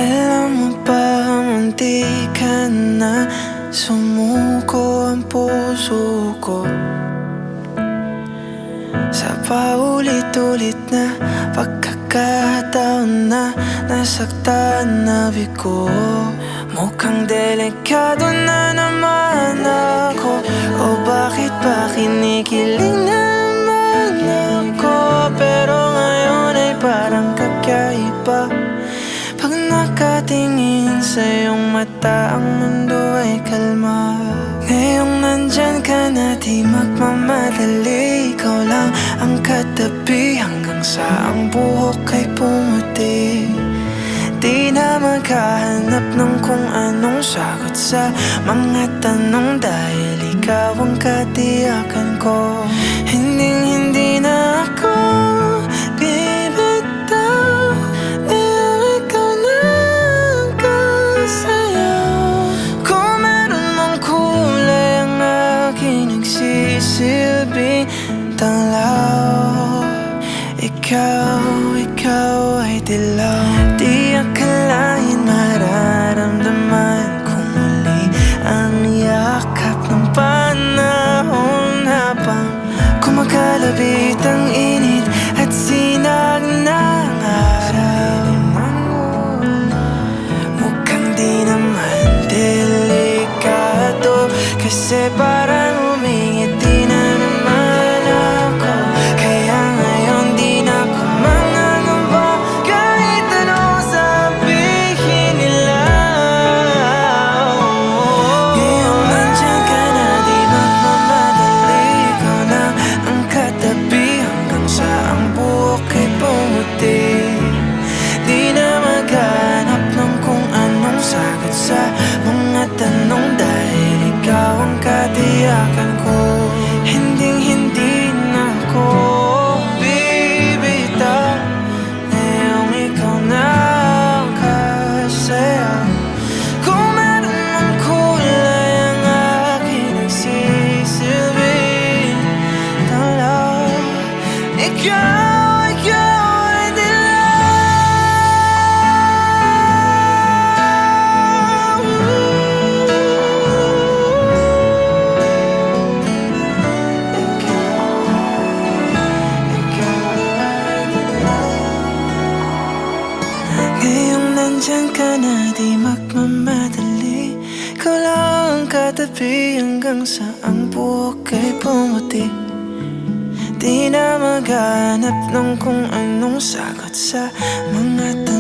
Alam mo ba, munti ka na sumuko ang puso ko sa paulit-ulit na pagkakataon na nasaktan na bigo. Mukhang delikado na naman ako, o bakit ba kinikilig naman ako? Pero ngayon ay parang kakaiba. Pag nakatingin sa iyong mata, ang mundo ay kalma. Ngayong nandyan ka na, di magmamadali. Ikaw lang ang katabi hanggang sa ang buhok ay pumuti. Di na maghahanap ng kung anong sagot sa mga tanong, dahil ikaw ang katiyakan ko. Hindi na ako bibitaw, dahil ikaw na ang kasayaw. Kung meron mang kulay ang aking nagsisilbing tanglaw, ikaw ay dilaw. Di akalain mararamdaman ko muli ang yakap ng panahon, habang kumakalabit ang init at sinag ng araw. Mukhang di naman delikado, kasi parang umingiti na naman ako. Kaya ngayon di na ako mangangamba, kahit anong sabihin nila. Ngayong nandyan ka na, di magmamadali. Ikaw na ang katabi hanggang sa ang buhok ay pumuti. Di na maghanap ng kung anong sagot sa mga tanong, dahil ikaw ang katiyakan ko. Hindi na ako bibitaw, ngayong ikaw na ang kasayaw. Kung meron mang kulay ang aking nagsisilbing tanglaw, ikaw ay dilaw. Ngayong nandyan ka na, di magmamadali. Ikaw lang ang katabi hanggang sa ang buhok ay pumuti. Di na maghanap ng kung anong sagot sa mga tanong,